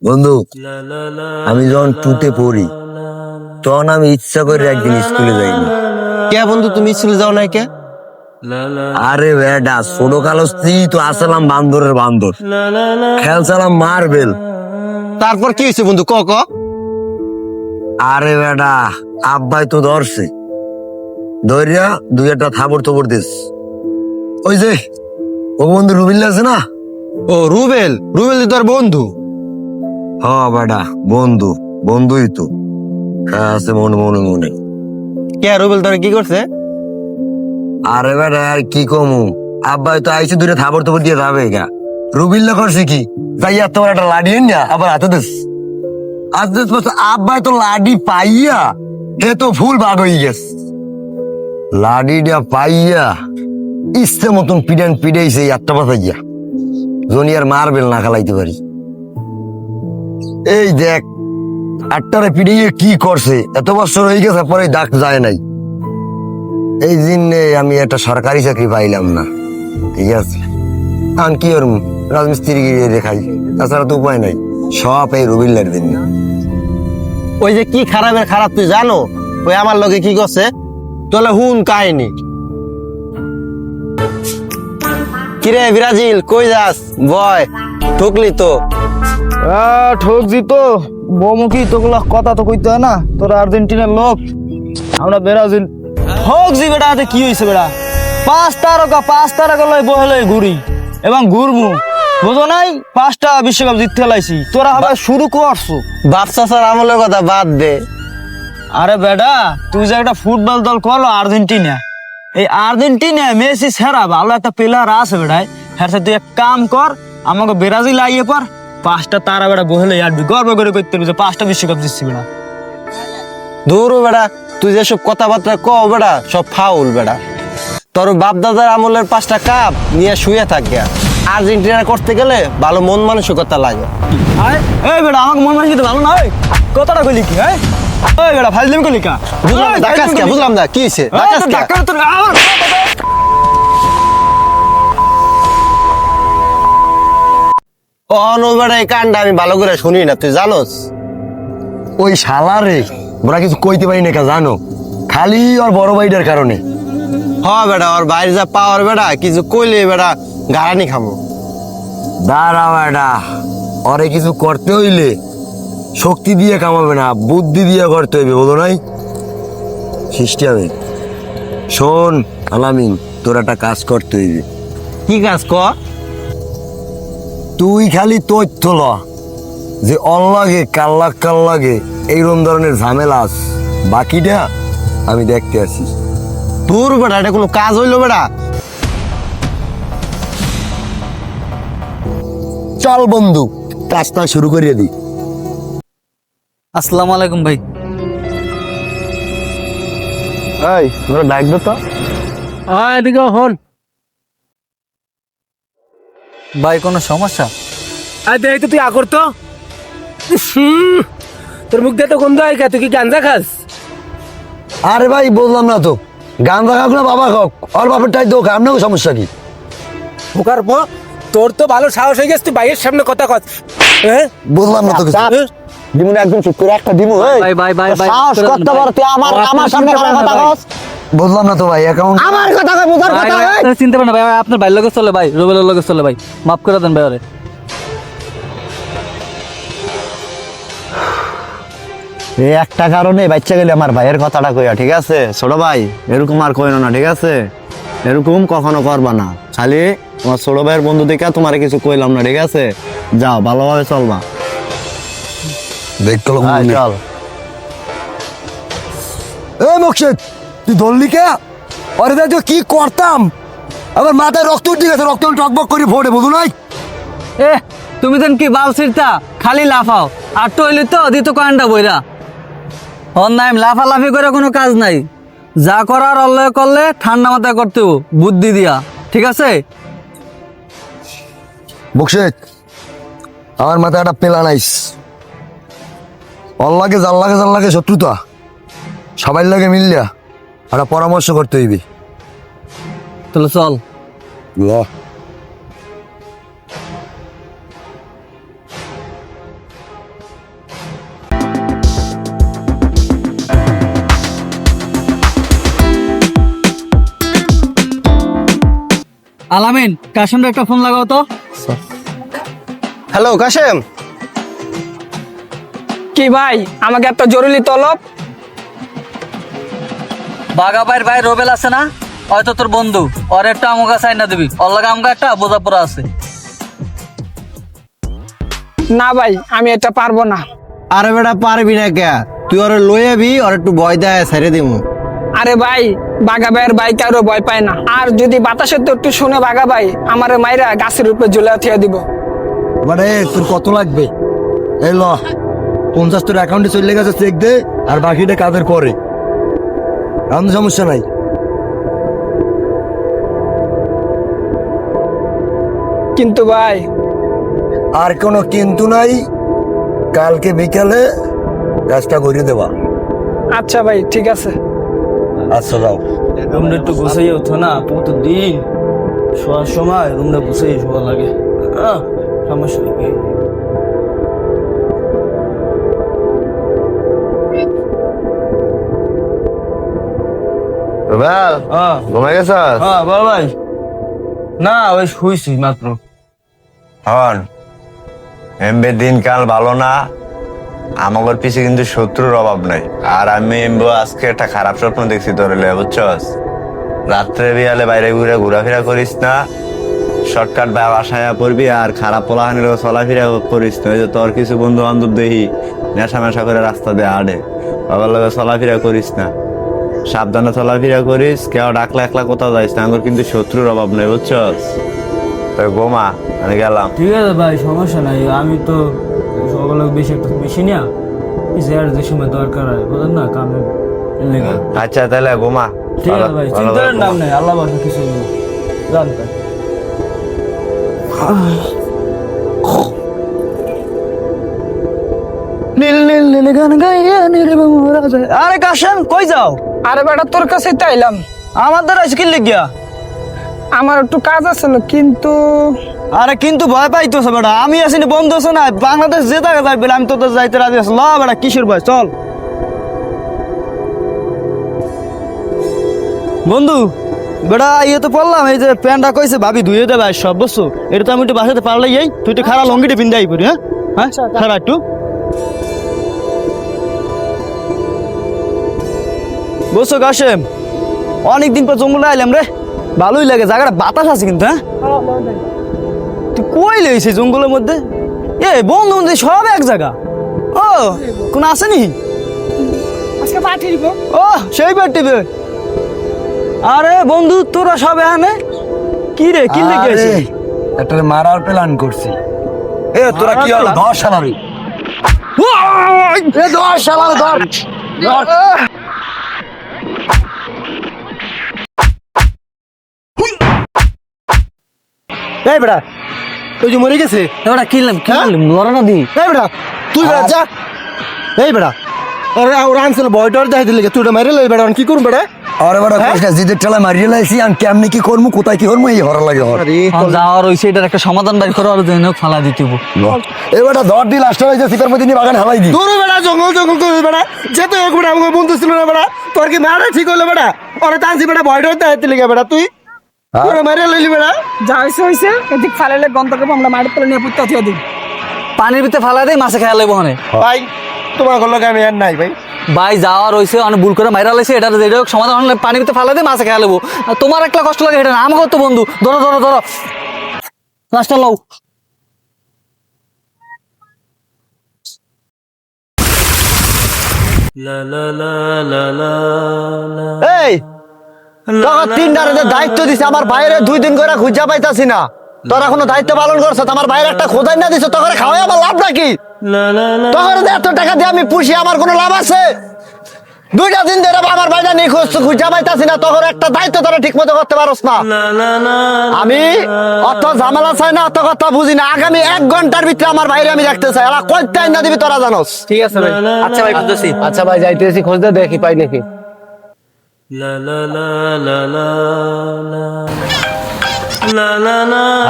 বন্ধু, আমি যখন টুতে পড়ি তখন আমি ইচ্ছা করে একদিন স্কুলে যাইনি। কে বন্ধু, তুমি স্কুলে যাও নাই কে? আরে বেটা, ছোট কালো স্ত্রী তো আসলাম বান্দরের বান্দর, খেলছিলাম মার্বেল। তারপর কি হয়েছে বন্ধু, ক ক। আরে বেটা, আব্বাই তো ধরছে, ধরিয়া দুই একটা থাবড় থবড় দিস। ওই যে ও বন্ধু রুবিল আছে না? ও রুবেল, রুবেল তো তোর বন্ধু? হ বেটা, বন্ধু বন্ধুই তো। হ্যাঁ, আছে মনে মনে মনে। কে রুবেল তোর কি করছে? আরে বেটা আর কি কমু, আব্বাই তো আইসে দূরে থাবড় থবড় দিয়ে যাবে গা। রুবিল্লা করছে কি, তাই আর তোমার একটা লাডি না আবার হাতে দিস। আব্বাই তো লাডি পাইয়া হে তো ফুল বাগ হয়ে গেছে। লাডিটা পাইয়া ইচ্ছে মতন পিডান পিডাইছে আটটা পাতা গিয়া, জনিয়ার মারবেল না খেলাইতে পারি। এই দেখ আটটারে পিড়িয়ে কি করছে, এত বছর হয়ে গেছে পরে ডাক যায় নাই। এই জন্যে আমি একটা সরকারি চাকরি পাইলাম না, ঠিক আছে। কারণ কি ওর রাজমিস্ত্রি দেখাই, তাছাড়া তো উপায় নাই। সব এই রবিল্লার দিন। ওই যে কি খারাপের খারাপ তুই জানো? ওই আমার লগে কি করছে তোলে হুন কাহিনী। কিরে ব্রাজিল কই যাস? বয় ঠুকলি তো। ঠকছি তো বৌমুখী, তোগুলা কথা তো কইতে হয় না। তোরা আর্জেন্টিনার লোক, আমরা ব্রাজিল। ঠকছি বেটা, হাতে কি হয়েছে বেটা? পাঁচ তারকা লয় বহে ঘুরি এবং ঘুরমু, বুঝো নাই? 5টা বিশ্বকাপ জিততে লাইছি, তোরা আবার শুরু করছো। বাচ্চা স্যার আমলের কথা বাদ দে। আরে বেটা, তুই যে একটা ফুটবল দল করলো আর্জেন্টিনা, এই আর্জেন্টিনা মেসি সেরা ভালো একটা প্লেয়ার আছে বেটাই। হ্যাঁ, তুই এক কাম কর, আমাকে ব্রাজিল আইয়ে পর 5টা তারা বেটা বহলে আসবি, গর্ব করে করতে যে 5টা বিশ্বকাপ জিতছি বেটা। দূর বেটা, তুই যেসব কথাবার্তা ক বেটা সব ফাউল বেটা। তোর বাপ দাদার আমলের 5টা কাপ নিয়ে শুয়ে থাকে। আর্জেন্টিনা করতে গেলে ভালো মন মানসিকতা লাগে। এই বেটা, আমাকে মন মানসিকতা ভালো না, ওই কথাটা কইলি কি? ওই বেটা ফাইজলামি কইলি কা? বুঝলাম না, ডাকাস কে? বুঝলাম না কি হইছে, ডাকাস কে? বেটা এই কান্ডা আমি ভালো করে শুনি না, তুই জানোস? ওই শালা রে, ওরা কিছু কইতে পারি না কা জানো, খালি ওর বড় ভাইটার কারণে। হ বেটা, ওর বাইরে যা পাওয়ার বেটা, কিছু কইলে বেটা গাড়ানি খামো। দাঁড়া বেটা, ওরে কিছু করতে হইলে শক্তি দিয়ে কামাবে না, বুদ্ধি দিয়ে করতে হইবে, বলো নাই? সিস্টেমে শোন আলামিন, তোর একটা কাজ করতে হইবে। কি কাজ ক? তুই খালি তথ্য ল যে অল্লাগে কাল্লাগে এইরকম ধরনের ঝামেলা আছে, বাকিটা আমি দেখতে আসি। তোর বেটা এটা কোনো কাজ হইলো বেটা? চল বন্ধু, কাজটা শুরু করিয়ে দি। আসসালামু আলাইকুম ভাই। এই তোরা ডাক দে তো। এদিকে হন ভাই, কোনো সমস্যা? দেখ তো তুই আগর তো তোর মুখ দিয়ে তো গন্ধ হয়, তুই কি গাঞ্জা খাস? আরে ভাই বললাম না তো, গাঁজা খাক না বাবা খাক, ওর বাপেরটাই দোক, আপনাকে সমস্যা কি? ঢোকার পর তোর তো ভালো সাহস হয়ে গেছে, তুই বাইরের সামনে কথা কস। হ্যাঁ, বললাম না তো কিছু। দিমুন একদম চুপ করে একটা দিমু। সাহস করতে পারো তুই আমার সামনে কথা কস? বললাম না তো ভাই, অ্যাকাউন্ট আমার কথা কই, বুঝার কথা কই? চিনতে পারেন না ভাই, আপনার ভাইয়ের লগে চলে ভাই, রুবেলের লগে চলে ভাই, মাফ করে দেন ভাই ওরে। এই একটা কারণে বাচ্চা গেলে আমার ভাইয়ের কথাটা কইয়া, ঠিক আছে? ছোট ভাই এরকম আর কইনো না, ঠিক আছে? এরকম কখনো করবা না। খালি তোমার ছোট ভাইয়ের বন্ধু দেখে তোমার কিছু কইলাম না, ঠিক আছে? যাও, ভালোভাবে চলবা। দেখতে চল। এই মুকশেদ, তুই ধরলি কে? আরে দেখ কি করতাম, আবার মাথায় রক্ত উঠে গেছে, রক্ত টকবক করে ফোড়ে, বুঝু নাই? এ তুমি দেন কি বাল ছিড়তা, খালি লাফাও আর টইলি তো দিত কান্ডা বইরা। হন নাই লাফালাফি করে কোনো কাজ নাই, যা করার অল্লে করলে ঠান্ডা মাথায় করতে হবে, বুদ্ধি দিয়া, ঠিক আছে? মুকশেদ, আমার মাথায় একটা প্ল্যান আইস। অল্লাগে জাল্লাগে শত্রুতা, সবাই লাগে মিললিয়া একটা পরামর্শ করতে হইবে। তাহলে চল। ল আলামিন, কাশেমরে একটা ফোন লাগাও তো। হ্যালো কাশেম। কি ভাই, আমাকে একটা জরুরি তলব। বাগাবাইর ভাই রোবেল আছে না, হয়তো তোর বন্ধু, ওর একটা আমাকে চাই না দিবি, ওর লাগে আমাকে একটা বোঝাপড়া আছে। না ভাই, আমি এটা পারবো না। আরে বেটা পারবি না কে? তুই ওরে লই আবি, ওর একটু ভয় দেয় ছেড়ে দিমু। আরে ভাই, বাঘা ভাইয়ের ভাই কারো ভয় পায় না। আর যদি বাতাসের তো একটু শুনে বাঘা ভাই আমারে মাইরা গাছের উপরে ঝুলে থিয়া দিব। মানে তোর কত লাগবে? এই ল 50 তোর অ্যাকাউন্টে চলে গেছে, চেক দে, আর বাকিটা কাদের পরে। আমার সমস্যা নাই। কিন্তু ভাই, আর কোনো কিন্তু নাই, কালকে বিকালে কাজটা করে দেবা। আচ্ছা ভাই, ঠিক আছে। আচ্ছা যাও। রুমটা একটু গুছাই হতো না, প্রতিদিন শোয়ার সময় রুমটা গুছাই শোয়া লাগে। সমস্যা নেই। রুবেল, ঘুমাই গেছস? হ্যাঁ বল ভাই। না ওই শুইছি মাত্র। হন এমবে দিনকাল ভালো না, আমার পিছে কিন্তু শত্রুর অভাব নাই। আর আমি এমবো আজকে একটা খারাপ স্বপ্ন দেখছি তোর লে, বুঝছস? রাত্রে বিয়ালে বাইরে ঘুরে ঘোরাফেরা করিস না, শর্টকাট বাসায় পড়বি, আর খারাপ পোলাহানির চলাফেরা করিস না। ওই যে তোর কিছু বন্ধু বান্ধব দেখি নেশা মেশা করে রাস্তা দিয়ে আড়ে, বাবার লগে চলাফেরা করিস না, সাবধানে চলাফেরা করিস। কেউ ডাকলা একলা কোথাও যাইস না, আমার কিন্তু শত্রুর অভাব নেই, বুঝছস? তো গোমা, আমি গেলাম। ঠিক আছে ভাই, সমস্যা নাই। আমি তো সকালে বেশি একটা বেশি না, যে সময় দরকার হয় বুঝলেন না, কামে লেগে। আচ্ছা তাহলে গোমা। ঠিক আছে ভাই, চিন্তার নাম নেই, আল্লাহ বাসা কিছু জানতে। নীল নীল নীল গান গাইয়া নীল মোরা যায়। আরে কাশেম, কই যাও? আরে বেটা, তোর কাছে তো আইলাম। আমার দ্বারা স্কিল লিখিয়া। আমার একটু কাজ আছিল, কিন্তু আরে কিন্তু ভয় পাইতেছে বেটা, আমি আসিনি, বন্ধ আছে না, বাংলাদেশ যে জায়গা যাই বলে আমি তো যাইতে রাজি আছি। ল বেটা, কিসের ভয়, চল। বন্ধু বেটা, ইয়ে তো পড়লাম, এই যে প্যান্টটা কইছে ভাবি ধুয়ে দেবে সব বস্তু, এটা তো আমি একটু বাসাতে পারলে যাই, তুই একটু খারাপ লঙ্গিটা পিন্ধে আই পড়ি। হ্যাঁ হ্যাঁ, খারাপ একটু বসো কাশেম। অনেকদিন পর জঙ্গলে আইলাম রে, ভালোই লাগে, জায়গাটা বাতাস আছে কিন্তু। হ্যাঁ, তুই কই লইছি জঙ্গলের মধ্যে? এ বন্ধু বন্ধু সব এক জায়গা। ও কোন আসেনি? আজকে পাঠিয়ে দিব। ও সেই পাঠিবে। আরে বন্ধু, তোরা সব এখানে কি রে, কি লেগে আছে? একটা মারার প্ল্যান করছি। এ তোরা কি হলো? ধর শালারে, এ ধর শালারে, ধর ধর। এই বেটা, তুই যে মরে গেছে, এবার কিনলাম লড়া না দি। এই বেটা তুই বেটা যা। এই বেটা ওরা ওরা আনছিল বয়টার দেখাই দিলে, তুই মেরে লই বেটা, কি করুন বেটা? আরে বেটা কইছ না, জিদের ঠেলা মারিয়ে লাইছি, আমি কেমনে কি করমু, কোথায় কি করমু, এই হরা লাগে হর। যাওয়ার হইছে, এটার একটা সমাধান বের করে আর জন্য ফালা দিতে হইব। এ বেটা ধর দি, লাস্ট হইছে সিপার মধ্যে নি বাগান হালাই দি। তোর বেটা জঙ্গল জঙ্গল করে বেটা, যেতে এক বেটা আমাকে বন্ধু ছিল না বেটা, তোর কি মারা ঠিক হলো বেটা? ওরা টানছি বেটা বয়টার দেখাই দিলে বেটা, তুই তোরা মেরে লইলি বেটা। যা হয়েছে হয়েছে, এদিক ফালাইলে গন্তব্য আমরা মাটির তলে নিয়ে পুত্তা থিয়া দিই। পানির ভিতরে ফালা দেয়, মাছে খেয়াল লাগবো হনে। ভাই তোমার ঘর লোক আমি আর নাই ভাই। ভাই যাওয়ার হইছে, অনেক ভুল করে মাইরা লাইছে, এটা যেটা হোক সমাধান হলে পানির ভিতরে ফালা দেয়, মাছে খেয়াল লাগবো। আর তোমার একটা কষ্ট লাগে এটা না, আমাকে তো বন্ধু। ধরো ধরো ধরো, লাস্টটা লও। এই তোর তিনটারে যে দায়িত্ব দিছে, আমার বাইরে 2 দিন করে খুঁজা পাইতাছি না, তোরা কোনো দায়িত্ব পালন করছ? আমার বাইরে একটা খোঁজাই না দিছ, তোকে খাওয়াই আমার লাভ নাকি? তোকে এত টাকা দিয়ে আমি পুষি, আমার কোনো লাভ আছে? 2টা দিন ধরে আমার বাইরে নিখোঁজ, খুঁজা পাইতাছি না, তোর একটা দায়িত্ব তোরা ঠিক মতো করতে পারস না। আমি অত ঝামেলা চাই না, অত কথা বুঝি না। আগামী 1 ঘন্টার ভিতরে আমার বাইরে আমি দেখতে চাই, এরা কয় টাইম না দিবি তোরা জানোস? ঠিক আছে ভাই, আচ্ছা ভাই বুঝতেছি। আচ্ছা ভাই যাইতেছি, খোঁজ দে দেখি পাই নাকি।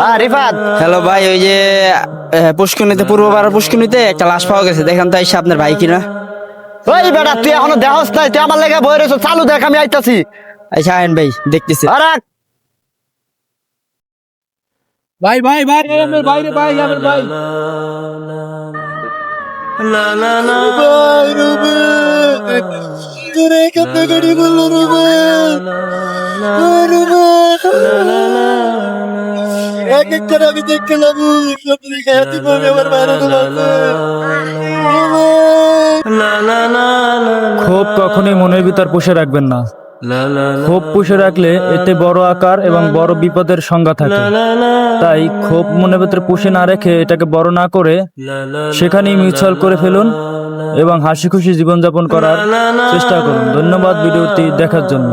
হ্যাঁ রিফাত। হ্যালো ভাই, ওই যে পুষ্করণীতে পূর্ববার পুষ্করণীতে একটা লাশ পাওয়া গেছে, দেখেন তো আইসা আপনার ভাই কিনা। ওই বেটা তুই এখনো দেহস নাই, তুই আমার লেগে বই রয়েছ, চালু দেখ আমি আইতাছি। আচ্ছা আইন ভাই, দেখতেছি। আরে ভাই ভাই ভাই আমার ভাই রে ভাই আমার ভাই ক্ষোভ কখনোই মনের ভিতর পুষে রাখবেন না। ক্ষোভ পুষে রাখলে এতে বড় আকার এবং বড় বিপদের সংজ্ঞা থাকে। তাই ক্ষোভ মনের ভিতরে পুষে না রেখে এটাকে বড় না করে সেখানেই মিউচুয়াল করে ফেলুন এবং হাসি খুশি জীবনযাপন করার চেষ্টা করুন। ধন্যবাদ ভিডিওটি দেখার জন্য।